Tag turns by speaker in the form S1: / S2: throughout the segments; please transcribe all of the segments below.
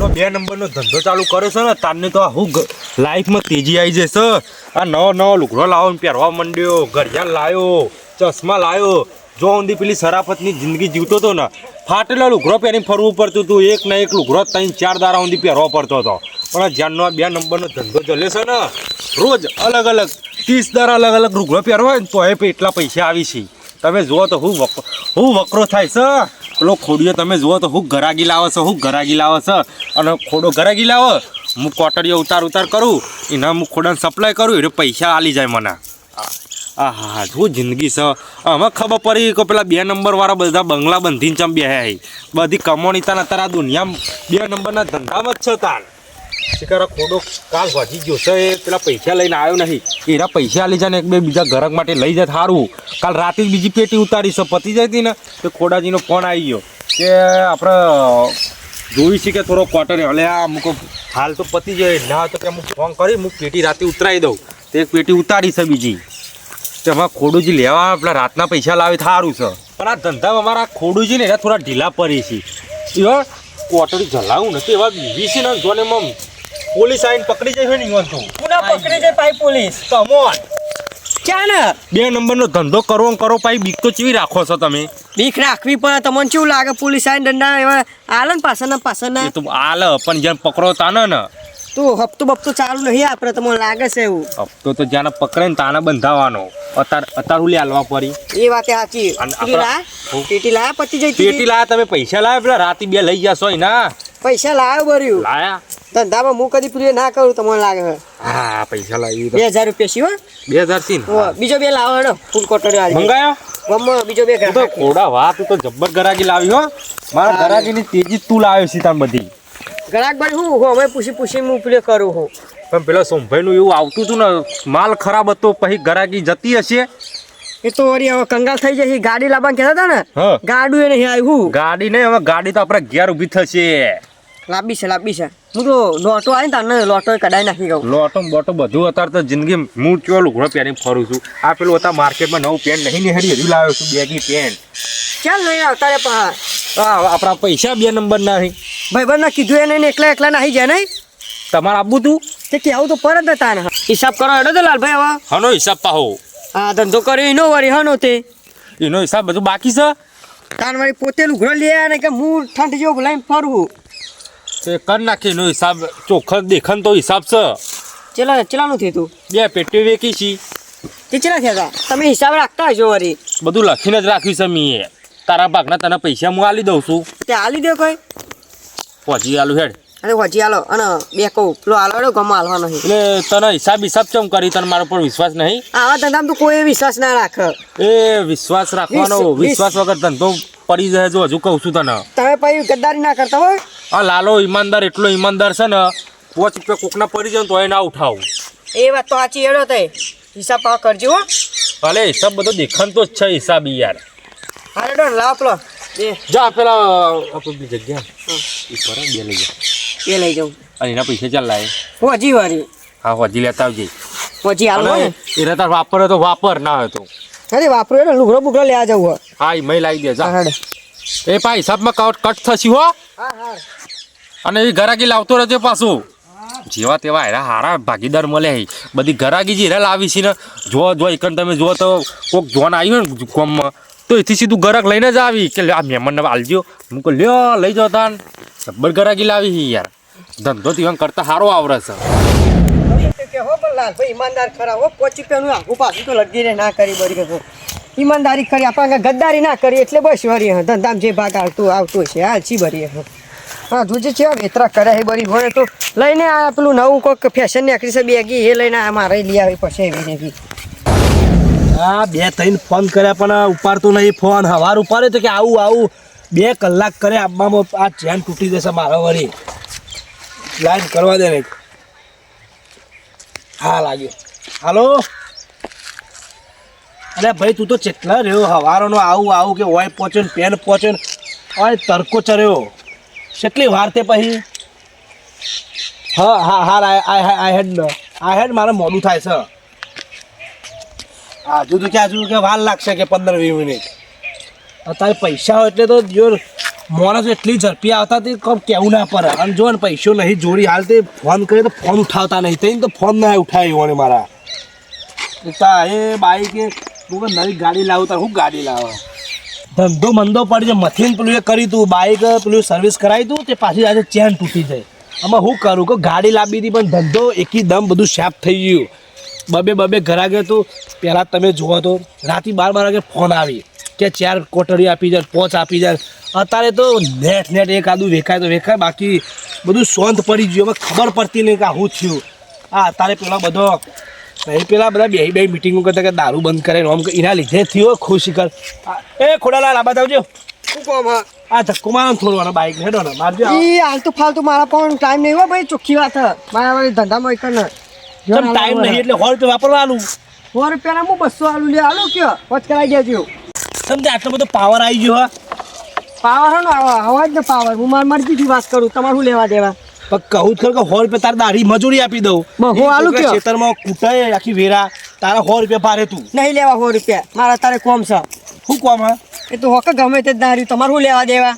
S1: જ્યારનો 2 નંબરનો ધંધો ચાલુ કર્યો છે ને તારને તો હું લાઈફમાં તેજી આવી જશે. આ નવો લુગડો લાવો પહેરવા માંડ્યો, ઘડિયાળ લાવ્યો, ચશ્મા લાવ્યો. જો ઊંધી પેલી શરાફતની જિંદગી જીવતો હતો ને, ફાટેલો લુગડો પહેરીને ફરવું પડતું હતું. એક ને એક લુગડો 3-4 દાડા ઊંધી પહેરવો પડતો હતો. પણ જ્યારનો આ 2 નંબરનો ધંધો ચાલે છે ને, રોજ અલગ 30 દાડા અલગ લુગડો પહેરવો હોય ને તો એટલા પૈસા આવી છે. તમે જુઓ તો હું વકરો થાય છે. પેલો ખોડીઓ તમે જુઓ તો હું ગરાગી લાવે છે. અને ખોડો ગરાગી લાવે, હું કોટડીઓ ઉતાર કરું, એના હું ખોડાને સપ્લાય કરું, એટલે પૈસા આલી જાય મને. હા શું જિંદગી છે. અમે ખબર પડી કે પેલા 2 નંબરવાળા બધા બંગલા બંધીને ચમ બેહ્યા. બધી કમોણી તાર અત્યારે આ દુનિયામાં 2 નંબરના ધંધામાં જ છે. તાર શિકાર ખોડો કાલ વાંચી ગયો છે, એ પેલા પૈસા લઈને આવ્યો નહીં. એના પૈસા આલી જાય ને એક બે બીજા ગ્રાહક માટે લઈ જાય સારું. કાલ રાતે જ બીજી પેટી ઉતારી છે, પતી જાય હતી ને તો ખોડાજીનો ફોન આવી ગયો કે આપણે જોઈ છે કે થોડો ક્વાર્ટર હલે આ અમુક હાલ તો પતી જાય ના તો કે હું ફોન કરી હું પેટી રાતે ઉતરાવી દઉં. તો એક પેટી ઉતારી છે બીજી. તેમાં ખોડુજી લેવા પેલા રાતના પૈસા લાવે સારું છે. પણ આ ધંધામાં અમારા ખોડુજી ને થોડા ઢીલા પડી છે. એવા ક્વાર્ટર જલાવું નથી એવા બીવી છે ને જોને મમ પોલીસ આવીને પકડી જાય ને ઈવન તો
S2: પુના પકડી જાય પાઈ પોલીસ.
S1: કમોન
S2: ક્યાં ને
S1: 2 નંબરનો ધંધો કરો પાઈ બીક તો ચીવી રાખો છો તમે?
S2: બીક રાખવી પણ તમને કેવું લાગે પોલીસ આવીને દંડા એવા આલે ને પાછળના
S1: એ તો આલે પણ જેમ પકડો તાને ને
S2: તું હપ્તો બપ્તો ચાલુ નહીં આપણે તમને લાગે છે એવું?
S1: હપ્તો તો જ્યાં પકડે ને તાને બંધાવાનો. અત્યારે ઉલી હાલવા પડી
S2: એ વાત સાચી. પેટી લાયા પતી જઈ
S1: પેટી લાયા તમે પૈસા લાયા પેલા રાતે 2 લઈ જશો એના
S2: પૈસા લાવ્યો ભર્યું
S1: લાયા
S2: ધંધામાં હું કદી પૂરી ના કરું તમને લાગે છે?
S1: હા પૈસા લાવી
S2: 2000 રૂપિયા સીવા
S1: 2000 થી
S2: બીજો 2 લાવો હેડો ફૂલ કોટરી વાળી
S1: મંગાયો
S2: ગમ બીજો 2
S1: તો કોડા વાત તો જબ્બર ગરાગી લાવી હો. મારા ગરાગીની તેજી તું લાવ્યો છે તાન બધી
S2: ગ્રાહક ભાઈ હું અમે પૂછી હું પેલે કરું હું.
S1: પણ પેલા સોમભાઈનું એવું આવતું હતું ને માલ ખરાબ હતો પછી ગરાગી જતી હશે.
S2: એ તો વળી હવે કંગાલ થઈ જશે. ગાડી લાવવાનું કહેતા હતા ને, ગાડું એ નહીં આવ્યું.
S1: ગાડી નહીં હવે ગાડી તો આપણે ઘેર ઊભી થશે.
S2: લાંબી છે હું તો લોટો આવી ને તાને લોટો કડાઈ નાખી ગયો.
S1: લોટો બોટો બધું અત્યારે તો જિંદગી હું ચો લુગડો પહેરીને ફરું છું. આ પેલું હતા માર્કેટમાં નવું પેન્ટ નહીં નિહારી હજુ લાવ્યો છું બેગી પેન્ટ.
S2: ચાલ નહીં આવતા રે
S1: આપણા પૈસા 2 નંબર ના
S2: ભાઈ બંને કીધું એને ને એકલા નાહી જાય નહીં.
S1: તમારે આપવું તું
S2: તે કેવું તો પરત હતા ને હિસાબ કરો હેડો તો લાલભાઈ હવે.
S1: હનો હિસાબ પાહો
S2: હા ધંધો કર્યો એનો વળી હનો તે
S1: એનો હિસાબ બધું બાકી છે.
S2: તાન વળી પોતે લુગડો લે ને કે હું ઠંડ જેવો લઈને ફરવું
S1: તે કરી નાખી એનો હિસાબ ચોખ્ખો દેખન તો હિસાબ છે.
S2: ચેલાનું થયું તું?
S1: 2 પેટીઓ વેકી છી.
S2: તે ચેલા થયા હતા? તમે હિસાબ રાખતા હશો વળી.
S1: બધું લખીને જ રાખ્યું છે મેં. તારા ભાગના તને પૈસા હું આલી દઉં છું.
S2: તે આલી દે કોઈ
S1: પહોંચી આલું હેડ.
S2: અરે હજી હાલો અને 2 કહું પેલો હાલો ગમો હાલવાનો નહીં.
S1: એટલે તને હિસાબ ચમ કરી તને મારા પર વિશ્વાસ નહીં?
S2: આવા ધંધામાં તો કોઈ વિશ્વાસ ના રાખે.
S1: એ વિશ્વાસ રાખવાનો. વિશ્વાસ વગર ધંધો પડી જાય. જો હજુ કહું છું તને
S2: તમે પછી ગદ્દારી ના કરતા હોય.
S1: આ લાલો ઈમાનદાર એટલો ઈમાનદાર છે ને 5 રૂપિયા કોકના પડી જાય તો એ ના ઉઠાવું.
S2: એ વાત તો સાચી હેડો તે હિસાબ પાવ કરજો હો.
S1: ભલે હિસાબ બધો દેખાતો જ છે હિસાબ યાર.
S2: હા હેડો લાવ પેલો
S1: જા પેલા આપણી જગ્યા એ પર 2 લઈ જા.
S2: એ લઈ જાઉં
S1: અને એના પૈસા ચાલ લાવે.
S2: હજી વારી
S1: હા હજી લેતા આવજે.
S2: હજી હાલો ને
S1: એને તાર વાપરે તો વાપર ના હોય તો
S2: અરે વાપરો એટલે લુગડો બુગડો લેવા જવું.
S1: હા એ મય લાવી દે જા.
S2: હેડો
S1: એ પા હિસાબમાં કટ થશે હો.
S2: હા
S1: અને એ ગરાગી લાવતો રહેજે પાછું. જેવા તેવા હેરા હારા ભાગીદાર મળે. બધી ગરાગી જે હેરા લાવી છે ને જો એકન તમે જો તો કોઈક જોન આવ્યું ને કોમમાં તો એથી સીધું ગરાક લઈને જ આવી કે આ મહેમાનને આલજો. હું કહું લ્યો લઈ જાઓ તાન. જબ્બર ગરાગી લાવી છે યાર. ધંધો તીવાન કરતા સારો આવડે છે.
S2: હો પણ લાલભાઈ ઈમાનદાર ખરા હો. 5 રૂપિયાનું આખું પાછું તો લગી રે ના કરી બરી કે ઈમાનદારી કરી આપણે ગદ્દારી ના કરી એટલે બસ વળી ધંધામાં જે ભાગ આવતું હશે હાલ છી ભરીએ. હા જોજે છે વેતરા કર્યા એ બરી હોય તો લઈને આ પેલું નવું કોઈક ફેશન નીકળી છે બેગી એ લઈને મારે લઈ આવી પછી એવી ને.
S3: હા 2-3 ફોન કર્યા પણ ઉપાડતો નહીં ફોન. સવાર ઉપાડે તો કે આવું 2 કલાક કરે આમાં આ ચેન તૂટી જશે મારા વળી. લાઈન કરવા દે ને. હા લાગ્યો. હાલો અરે ભાઈ તું તો ચેટલા રહ્યો સવારનો આવું કે ઓય પહોંચો ને પેન પહોંચો ને ઓય તડકો ચર્યો કેટલી વાર તે પછી. હા આઈ હેડ મારે મોડું થાય છે. હજુ કે વાર લાગશે કે 15-20 મિનિટ. અત્યારે પૈસા હોય એટલે તો જો માણસ એટલી ઝડપી આવતા તે કમ કેવું ના પડે અને જો ને પૈસો નહીં જોડી હાલ તે ફોન કરે તો ફોન ઉઠાવતા નહીં તે તો ફોન ના ઉઠાય એવો મારા એ બાઈક તું નવી ગાડી લાવું તાર હું ગાડી લાવો ધંધો મંદો પડી જાય મથીને પેલું એ કરી તું બાઈક પેલું સર્વિસ કરાવી તું તે પાછી આજે ચેન તૂટી જાય આમાં હું કરું કે ગાડી લાવી હતી પણ ધંધો એકી દમ બધું સાફ થઈ ગયું બબે ઘરા ગયો તું પહેલાં તમે જુઓ તો રાતે 12 વાગે ફોન આવી કે 4 કોટડી આપી જાય 5 આપી જાય અત્યારે તો નેટ એક આદું વેખાય તો વેખાય બાકી બધું શાંત પડી ગયું હવે ખબર પડતી નહીં કે આ શું થયું અત્યારે પેલા બધો નહીં પેલા બધા બે મિટિંગો કરતા કે દારૂ બંધ કરે આમ એના લીધે થયો ખુશી કર એ ખોડાલાલ આ બાદ આવજો
S2: શું કહો
S3: આ ધક્કો મારો થોડું બાઈક હેડો ને મારજો
S2: ઈ હાલતું ફાલતું મારા પણ ટાઈમ નહીં હો ભાઈ ચોખ્ખી વાત હે મારા વાળી ધંધામાં એક ને
S3: ટાઈમ નહીં એટલે 100 રૂપિયા વાપરવાનું
S2: 100 રૂપિયાના હું 200 આલુ લે આલુ કયો વચ કરાઈ દેજો
S3: સમજે આટલો બધો પાવર આવી ગયો
S2: પાવર હે ને અવાજ ને પાવર હું માર મરજીથી વાત કરું તમારે શું લેવા દેવા
S3: પણ કહું ખર કે 100 રૂપિયા તાર દાઢી મજૂરી આપી દઉં
S2: બહુ આલુ કયો
S3: ખેતરમાં કૂટાય આખી વેરા તારા 100 રૂપિયા ભારે તું
S2: નહીં લેવા 100 રૂપિયા મારા તારે કોમ છે
S3: શું કોમ હા
S2: એ તો હોકે ગમે તે જ દારી તમારે શું લેવા દેવા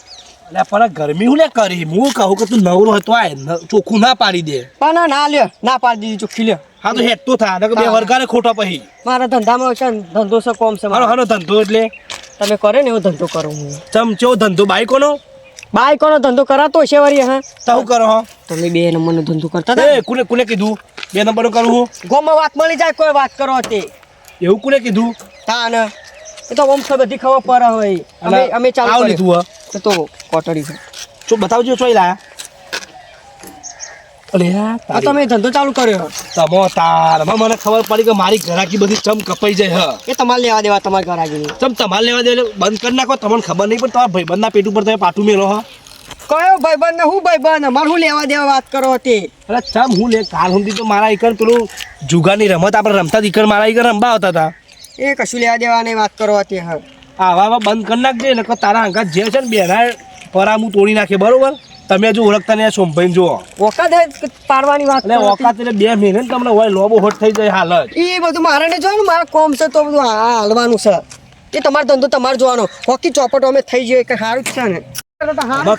S3: એટલે પણ ગરમી હું લે કરી હું કહું કે તું નવરો હતો આ ચોખ્ખું ના પાડી દે
S2: પણ ના લ્યો ના પાડી દીધી ચોખ્ખી લ્યો
S3: હા તો હેડ તો થા બે વરગારે ખોટા પછી
S2: મારા ધંધામાં છે ને ધંધો છે કોમ છે
S3: હાલો હાલો ધંધો એટલે
S2: તમે કરે ને એવો ધંધો કરું હું
S3: ચમચો ધંધો બાઈકોનો
S2: બાઈકોનો ધંધો કરાતો છે વરી હા
S3: તો હું કરો હા
S2: તમે 2 નંબરનો ધંધો કરતા હતા
S3: એ કોને કીધું 2 નંબરનો કરું હું
S2: ગોમાં વાત મળી જાય કોઈ વાત કરો તે
S3: એવું કોને કીધું
S2: તા ને એ તો ઓમ બધી ખબર પડે હોય અમે ચાલુ
S3: આવ લીધું
S2: એ તો કોટડી છે
S3: જો બતાવજો ચોઈ લાયા અરે
S2: આ તમે ધંધો ચાલુ કર્યો
S3: તમો તાર મને ખબર પડી કે મારી ઘરાકી બધી ચમ કપાઈ જાય હ
S2: એ તમારે લેવા દેવા તમારે ઘર આગળ
S3: ચમ તમારે લેવા દે એટલે બંધ કરી નાખો તમને ખબર નહીં પણ તમારા ભાઈબંધના પેટ ઉપર તમે પાટું મેલો હ
S2: કયો ભાઈબંધ ને હું ભાઈબંધ મારે શું લેવા દેવા વાત કરો તે
S3: અરે ચમ હું લે કાલ સુધી તો મારા ઈકર પેલું જુગાની રમત આપણે રમતા ઈકર મારા ઈકર રમવા આવતા હતા
S2: એ કશું લેવા દેવા નહીં વાત કરો તે હા
S3: આવા બંધ કરી નાખજે ને તારા અંગાત જે છે ને બેના પરામું તોડી નાખે બરોબર તમે જો ઓળખતા ને સોમભાઈ જુઓ
S2: ઓકાત પાડવાની વાત
S3: એટલે ઓકાત એટલે 2 મહિને તમને હોય લોબો હોટ થઈ જાય હાલ જ
S2: એ બધું મારે ને જોવાનું મારા કોમ છે તો બધું હાલવાનું છે એ તમારો ધંધો તમારે જોવાનો હોકી ચોપટો અમે થઈ જાય કે સારું જ છે ને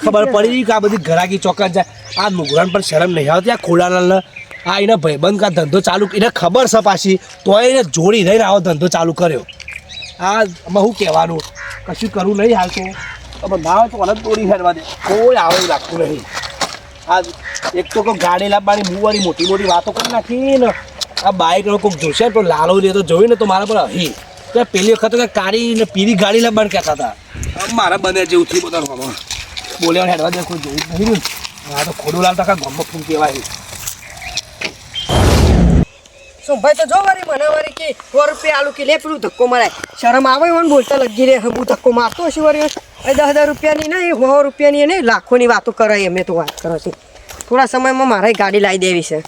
S3: ખબર પડી કે આ બધી ઘરાકી ચોક્કસ જાય આ નુગરાન પર શરમ નહીં આવતી આ ખોડાલાલ આ એના ભાઈબંધ કા ધંધો ચાલુ એને ખબર છે પાછી તો એને જોડી રહીને આવો ધંધો ચાલુ કર્યો આ આમાં શું કહેવાનું કશું કરવું નહીં હાલ તો ના હોય તો અલગ તોડી હેડવા દે કોઈ આવે એવું લાગતું નહીં આ એક તો કોઈ ગાડી લાવવાની મુવાળી મોટી મોટી વાતો કરી નાખી ને આ બાઇક કોઈક જોશે તો લાલો લે તો જોયું ને તો મારા પર અહીં તો પેલી વખત કે કાળી ને પીળી ગાડી લાવવાનું કહેતા હતા મારા બને જેવું થયું બધા બોલ્યા હેડવા દે કોઈ જોયું નહીં ને આ તો ખોડુલાલ ટકા ગમત ફૂલ કહેવાય
S2: શું ભાઈ તો જો વરી મને વરી કે 100 રૂપિયા આલુ કે લે પેલું ધક્કો મરાય શરમ આવે મને બોલતા લગી રે હું ધક્કો મારતો હશે વરી 10,000 રૂપિયાની નહીં 100 રૂપિયાની નહીં લાખોની વાતો કરાય અમે તો વાત કરો છો થોડા સમયમાં મારે ગાડી લાવી દેવી છે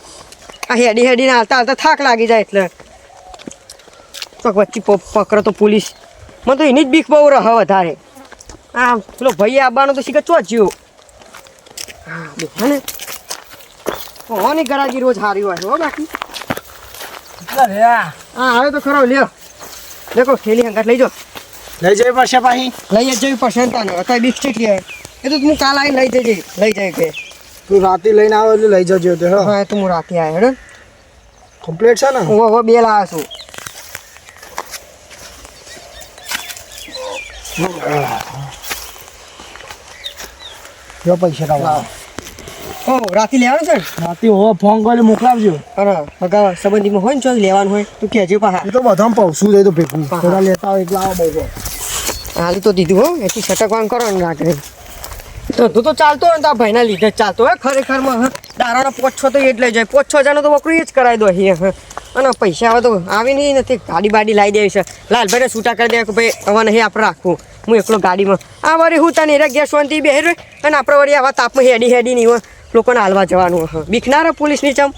S2: આ હેડીને હાલતા થાક લાગી જાય એટલે તો વચ્ચે પકડો તો પોલીસ મને તો એની જ બીક બહુ રહે વધારે હા પેલો ભાઈ આવવાનો તો શીખે ચો જ્યો હા દેખા ને હોની ગરાગી રોજ હારી હોય હો બાકી હા હવે તો ખરો લ્યો દેખો થેલી હંગાત લઈ જાઓ
S3: લઈ જવી પડશે પાછી
S2: લઈ જ જવી પડશે ને અત્યારે બીક ચેટલી હોય એ તો હું કાલ આવીને લઈ જાય કે
S3: તું રાતે લઈને આવો એટલે લઈ જજો તે
S2: હા તો હું રાતે આવ્યો હેડો
S3: કમ્પ્લીટ છે ને
S2: હું હવે 2 લાવ્યો છું
S3: જો પૈસા લાવો
S2: ઓ રાતે લેવાનું છે ને
S3: રાતે હો ફોન કરી મોકલાવજો
S2: અરે હગા સંબંધીમાં હોય ને જો લેવાનું હોય તો કહેજો પાછા
S3: એ તો બધામાં પૌસું જાય તો ભેગું થોડા લેતા હોય એટલે આવો બહુ
S2: હાલી તો દીધું હો એથી સટકવાનું કરો ને રાખે ધંધો તો ચાલતો હોય ને તો આ ભાઈના લીધે જ ચાલતો હોય ખરેખરમાં દારાનો 5-6 તો એ જ લઈ જાય 5-6 હજારનો તો વકરું એ જ કરાવી દો અહીંયા અને પૈસા હવે તો આવી નહીં નથી ગાડી બાડી લાવી દેવી છે લાલભાઈને છૂટા કરી દે કે ભાઈ હવે નહીં આપણે રાખવું હું એકલો ગાડીમાં આ વળી હું તને એરા ગેસ શાંતિ બેહી રહ્યો અને આપણે વળી આવા તાપમાં હેડી નહીં હોય લોકોને હાલવા જવાનું બીકનાર પોલીસની ચમ